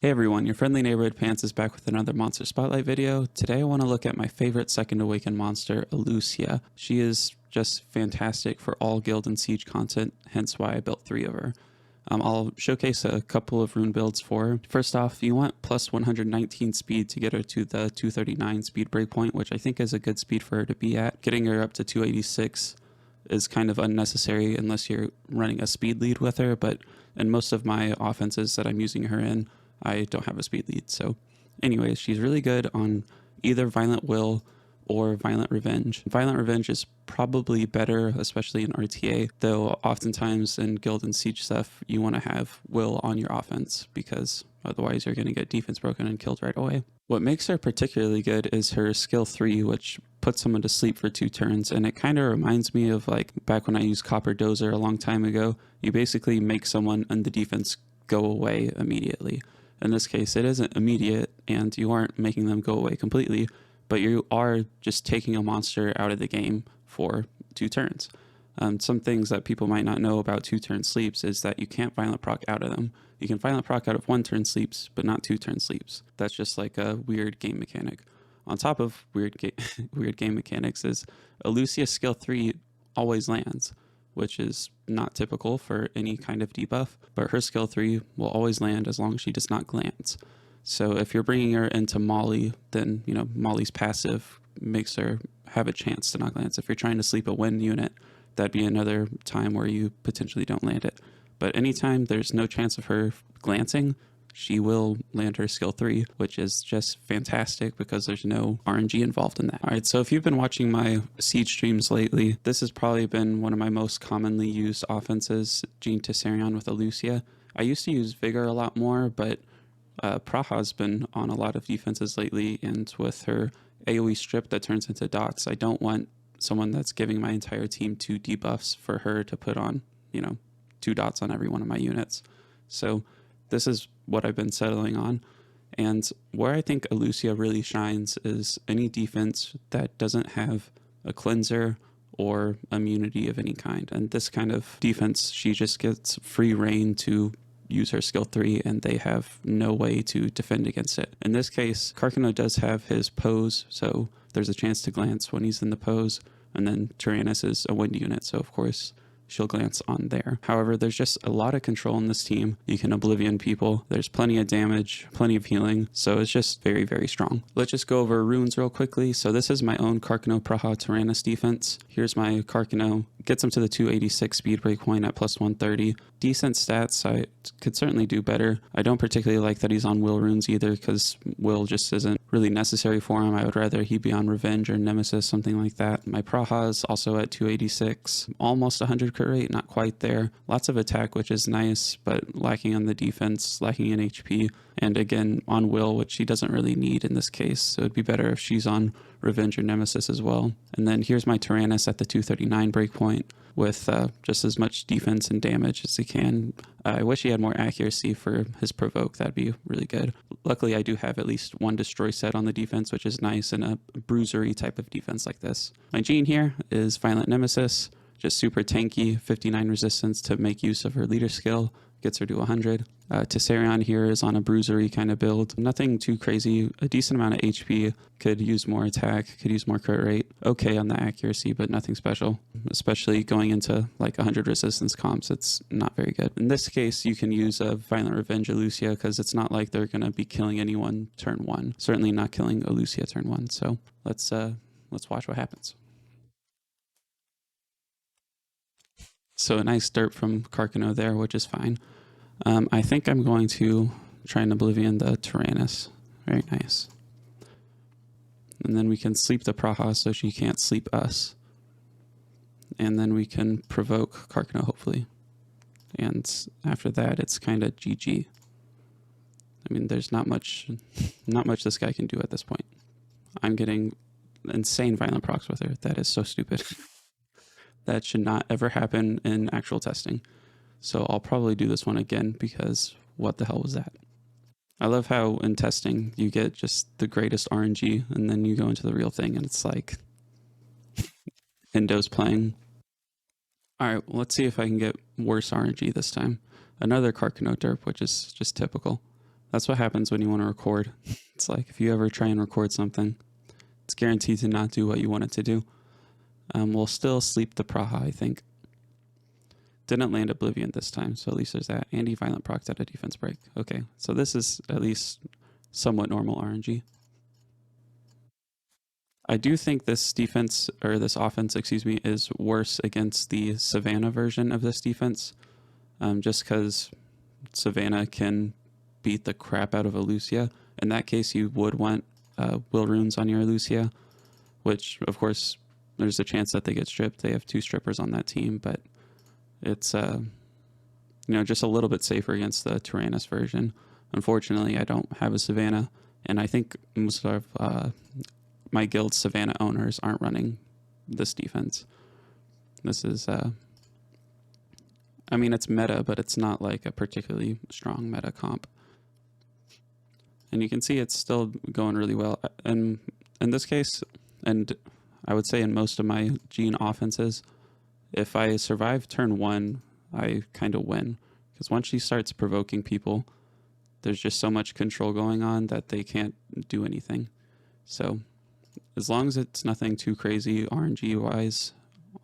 Hey everyone, your friendly neighborhood Pants is back with another Monster Spotlight video. Today I want to look at my favorite Second Awakened monster, Elucia. She is just fantastic for all Guild and Siege content, hence why I built 3 of her. I'll showcase a couple of rune builds for her. First off, you want plus 119 speed to get her to the 239 speed breakpoint, which I think is a good speed for her to be at. Getting her up to 286 is kind of unnecessary unless you're running a speed lead with her, but in most of my offenses that I'm using her in, I don't have a speed lead. So anyways, she's really good on either Violent Will or Violent Revenge. Violent Revenge is probably better, especially in RTA, though oftentimes in Guild and Siege stuff, you want to have Will on your offense because otherwise you're going to get defense broken and killed right away. What makes her particularly good is her skill 3, which puts someone to sleep for 2 turns, and it kind of reminds me of like back when I used Copper Dozer a long time ago. You basically make someone in the defense go away immediately. In this case, it isn't immediate, and you aren't making them go away completely, but you are just taking a monster out of the game for 2 turns. Some things that people might not know about 2-turn sleeps is that you can't violent proc out of them. You can violent proc out of 1-turn sleeps, but not 2-turn sleeps. That's just like a weird game mechanic. On top of weird game mechanics is Elucia skill 3 always lands, which is not typical for any kind of debuff, but her skill 3 will always land as long as she does not glance. So if you're bringing her into Molly, then Molly's passive makes her have a chance to not glance. If you're trying to sleep a wind unit, that'd be another time where you potentially don't land it. But anytime there's no chance of her glancing, she will land her skill 3, which is just fantastic because there's no RNG involved in that. All right, so if you've been watching my Siege streams lately, this has probably been one of my most commonly used offenses, Gene Tessarion with Elucia. I used to use Vigor a lot more, but Praha's been on a lot of defenses lately, and with her AoE strip that turns into dots, I don't want someone that's giving my entire team 2 debuffs for her to put on, 2 dots on every one of my units. So this is what I've been settling on. And where I think Elucia really shines is any defense that doesn't have a cleanser or immunity of any kind. And this kind of defense, she just gets free reign to use her skill 3 and they have no way to defend against it. In this case, Carcano does have his pose, so there's a chance to glance when he's in the pose, and then Taranys is a wind unit, so of course she'll glance on there. However, there's just a lot of control in this team. You can Oblivion people. There's plenty of damage, plenty of healing. So it's just very, very strong. Let's just go over runes real quickly. So this is my own Carcano Praha Taranys defense. Here's my Carcano. Gets him to the 286 speed breakpoint at plus 130. Decent stats. I could certainly do better. I don't particularly like that he's on Will runes either because Will just isn't really necessary for him. I would rather he be on Revenge or Nemesis, something like that. My Praha is also at 286. Almost 100 crit rate, not quite there. Lots of attack, which is nice, but lacking on the defense, lacking in HP, and again on Will, which she doesn't really need in this case. So it'd be better if she's on Revenge or Nemesis as well. And then here's my Taranys at the 239 breakpoint with just as much defense and damage as he can. I wish he had more accuracy for his provoke. That'd be really good. Luckily, I do have at least 1 destroy set on the defense, which is nice in a bruisery type of defense like this. My Gene here is Violent Nemesis, just super tanky, 59 resistance to make use of her leader skill. Gets her to 100. Tessarion here is on a bruisery kind of build. Nothing too crazy. A decent amount of HP. Could use more attack. Could use more crit rate. Okay on the accuracy, but nothing special. Especially going into like 100 resistance comps, it's not very good. In this case, you can use a Violent Revenge Elucia because it's not like they're going to be killing anyone turn 1. Certainly not killing Elucia turn 1. So let's watch what happens. So a nice derp from Carcano there, which is fine. I think I'm going to try and Oblivion the Taranys. Very nice. And then we can sleep the Praha so she can't sleep us. And then we can provoke Carcano, hopefully. And after that, it's kind of GG. I mean, there's not much this guy can do at this point. I'm getting insane violent procs with her. That is so stupid. That should not ever happen in actual testing. So I'll probably do this one again because what the hell was that? I love how in testing you get just the greatest RNG and then you go into the real thing and it's like Indo's playing. All right, well, let's see if I can get worse RNG this time. Another Carcano derp, which is just typical. That's what happens when you want to record. It's like if you ever try and record something, it's guaranteed to not do what you want it to do. We'll still sleep the Praha, I think. Didn't land Oblivion this time, so at least there's that. Andy Violent procced at a defense break. Okay, so this is at least somewhat normal RNG. I do think this defense, or this offense, excuse me, is worse against the Savannah version of this defense, just because Savannah can beat the crap out of Elucia. In that case, you would want will runes on your Elucia, which, of course, there's a chance that they get stripped. They have 2 strippers on that team, but it's just a little bit safer against the Taranys version. Unfortunately, I don't have a Savannah, and I think most of my guild Savannah owners aren't running this defense. This is, it's meta, but it's not like a particularly strong meta comp. And you can see it's still going really well. And in this case, and I would say in most of my Jean offenses, if I survive turn 1, I kind of win. Because once she starts provoking people, there's just so much control going on that they can't do anything. So as long as it's nothing too crazy RNG-wise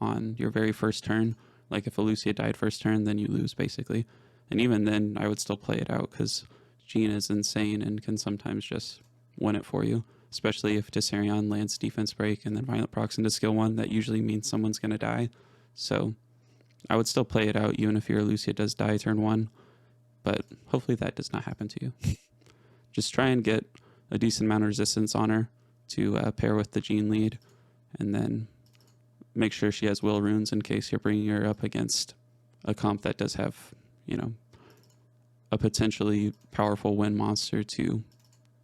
on your very first turn, like if Elucia died first turn, then you lose basically. And even then, I would still play it out because Jean is insane and can sometimes just win it for you, especially if Tessarion lands defense break and then violent procs into skill 1. That usually means someone's going to die. So I would still play it out even if your Elucia does die turn 1, but hopefully that does not happen to you. Just try and get a decent amount of resistance on her to pair with the Jean lead, and then make sure she has will runes in case you're bringing her up against a comp that does have, a potentially powerful wind monster to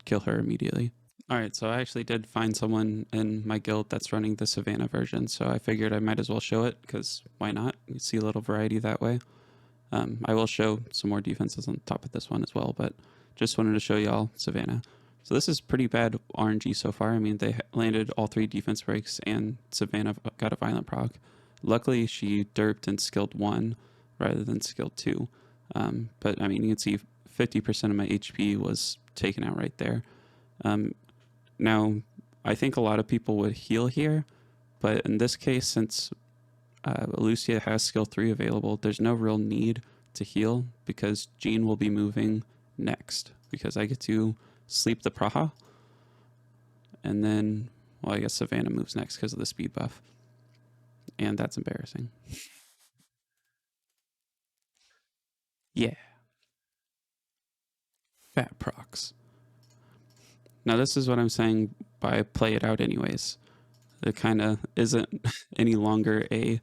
kill her immediately. Alright, so I actually did find someone in my guild that's running the Savannah version, so I figured I might as well show it, because why not? You see a little variety that way. I will show some more defenses on top of this one as well, but just wanted to show y'all Savannah. So this is pretty bad RNG so far. I mean, they landed all 3 defense breaks, and Savannah got a violent proc. Luckily, she derped and skilled 1 rather than skilled 2. But, I mean, you can see 50% of my HP was taken out right there. Now, I think a lot of people would heal here, but in this case, since Elucia has skill 3 available, there's no real need to heal because Jean will be moving next because I get to sleep the Praha, and then, well, I guess Savannah moves next because of the speed buff, and that's embarrassing. Yeah. Fat procs. Now this is what I'm saying by play it out anyways. It kind of isn't any longer a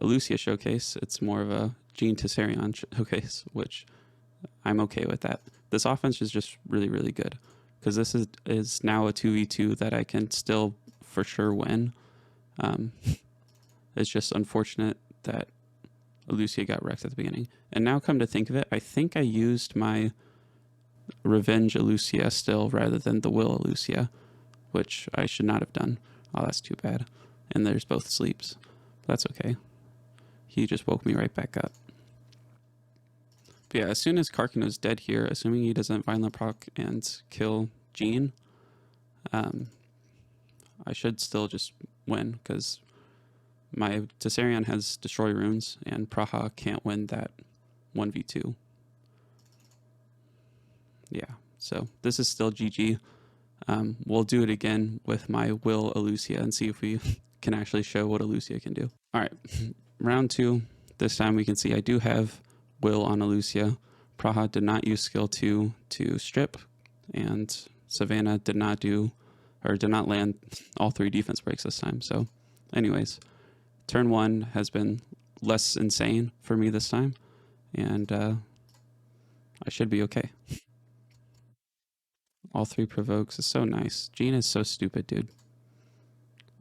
Elucia showcase, it's more of a Jean Tessarion showcase, which I'm okay with that. This offense is just really, really good because this is now a 2v2 that I can still for sure win. It's just unfortunate that Elucia got wrecked at the beginning. And now come to think of it, I think I used my Revenge Elucia still rather than the Will Elucia, which I should not have done. Oh, that's too bad. And there's both sleeps. That's okay. He just woke me right back up. But yeah, as soon as Carcano's dead here, assuming he doesn't violent proc and kill Jean, I should still just win because my Tessarion has Destroy Runes and Praha can't win that 1v2. Yeah, so this is still GG. We'll do it again with my Will Elucia and see if we can actually show what Elucia can do. All right, round 2. This time we can see I do have Will on Elucia. Praha did not use skill 2 to strip, and Savannah did not land all 3 defense breaks this time. So anyways, turn 1 has been less insane for me this time, and I should be okay. All 3 provokes is so nice. Jean is so stupid, dude.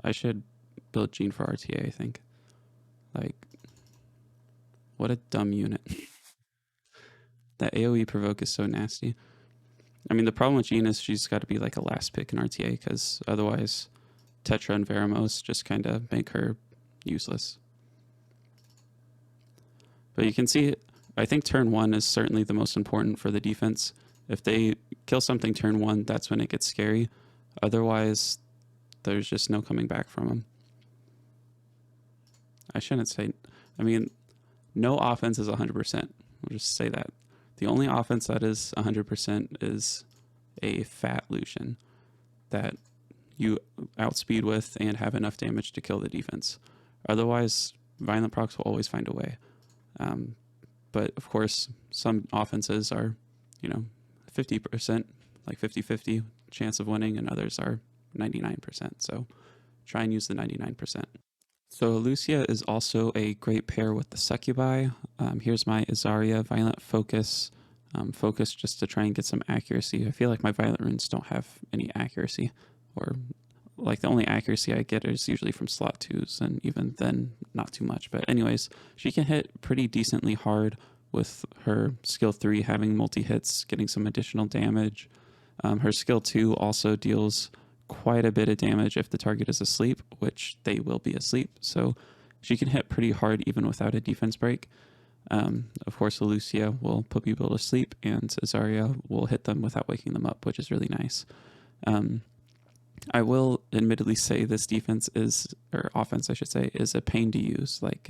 I should build Jean for RTA, I think. Like, what a dumb unit. That AoE provoke is so nasty. I mean, the problem with Jean is she's got to be like a last pick in RTA because otherwise Tetra and Veramos just kind of make her useless. But you can see, I think turn 1 is certainly the most important for the defense If they kill something turn 1, that's when it gets scary. Otherwise, there's just no coming back from them. I shouldn't say, I mean, no offense is 100%. We'll just say that. The only offense that is 100% is a fat Lucian that you outspeed with and have enough damage to kill the defense. Otherwise, violent procs will always find a way. But of course, some offenses are, 50%, like 50-50 chance of winning, and others are 99%. So try and use the 99%. So Elucia is also a great pair with the Succubi. Here's my Azaria Violent Focus. Focus just to try and get some accuracy. I feel like my Violent Runes don't have any accuracy, or like the only accuracy I get is usually from slot 2s, and even then not too much. But anyways, she can hit pretty decently hard with her skill 3 having multi-hits, getting some additional damage. Her skill 2 also deals quite a bit of damage if the target is asleep, which they will be asleep. So she can hit pretty hard even without a defense break. Of course, Elucia will put people to sleep, and Azaria will hit them without waking them up, which is really nice. I will admittedly say this defense is, or offense I should say, is a pain to use. Like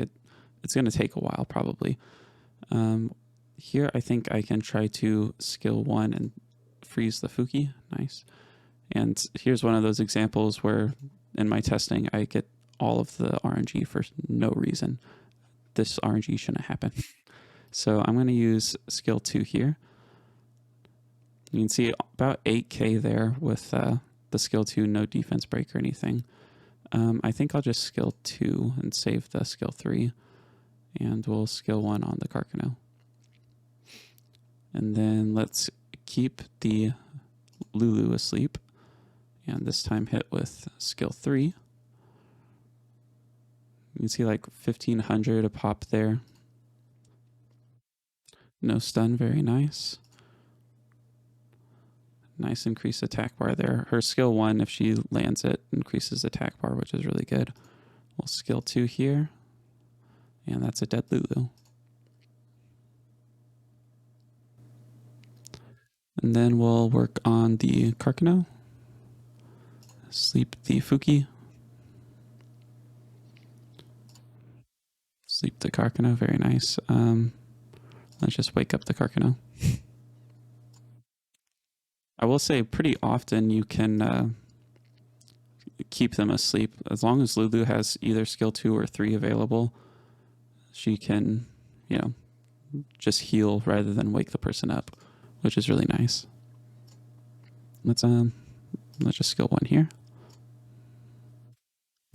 it's going to take a while probably. Here I think I can try to skill 1 and freeze the Fuki. Nice. And here's one of those examples where in my testing I get all of the RNG for no reason. This RNG shouldn't happen. So I'm going to use skill 2 here. You can see about 8k there with the skill 2, no defense break or anything. I think I'll just skill 2 and save the skill 3. And we'll skill 1 on the Carcano. And then let's keep the Lulu asleep. And this time hit with skill 3. You can see like 1500 a pop there. No stun, very nice. Nice increased attack bar there. Her skill 1, if she lands it, increases attack bar, which is really good. We'll skill 2 here. And that's a dead Lulu. And then we'll work on the Carcano. Sleep the Fuki. Sleep the Carcano, very nice. Let's just wake up the Carcano. I will say pretty often you can keep them asleep. As long as Lulu has either skill 2 or 3 available, she can, just heal rather than wake the person up, which is really nice. Let's just skill 1 here.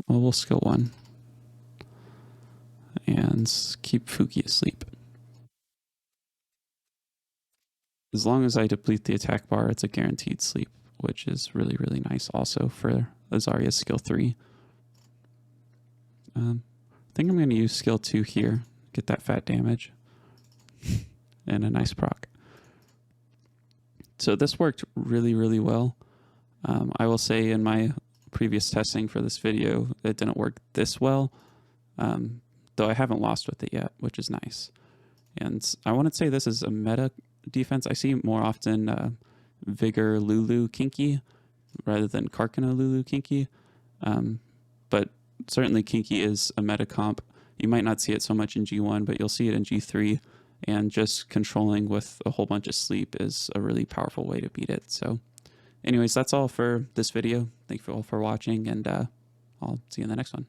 Well, we'll skill 1 and keep Fuki asleep. As long as I deplete the attack bar, it's a guaranteed sleep, which is really, really nice also for Azaria's skill 3. I think I'm going to use skill 2 here, get that fat damage, and a nice proc. So this worked really, really well. I will say in my previous testing for this video, it didn't work this well, though I haven't lost with it yet, which is nice. And I want to say this is a meta defense. I see more often Vigor Lulu Kinki rather than Carcano Lulu Kinki, but certainly Kinki is a meta comp. You might not see it so much in G1, but you'll see it in G3, and just controlling with a whole bunch of sleep is a really powerful way to beat it. So anyways, that's all for this video. Thank you all for watching, and I'll see you in the next one.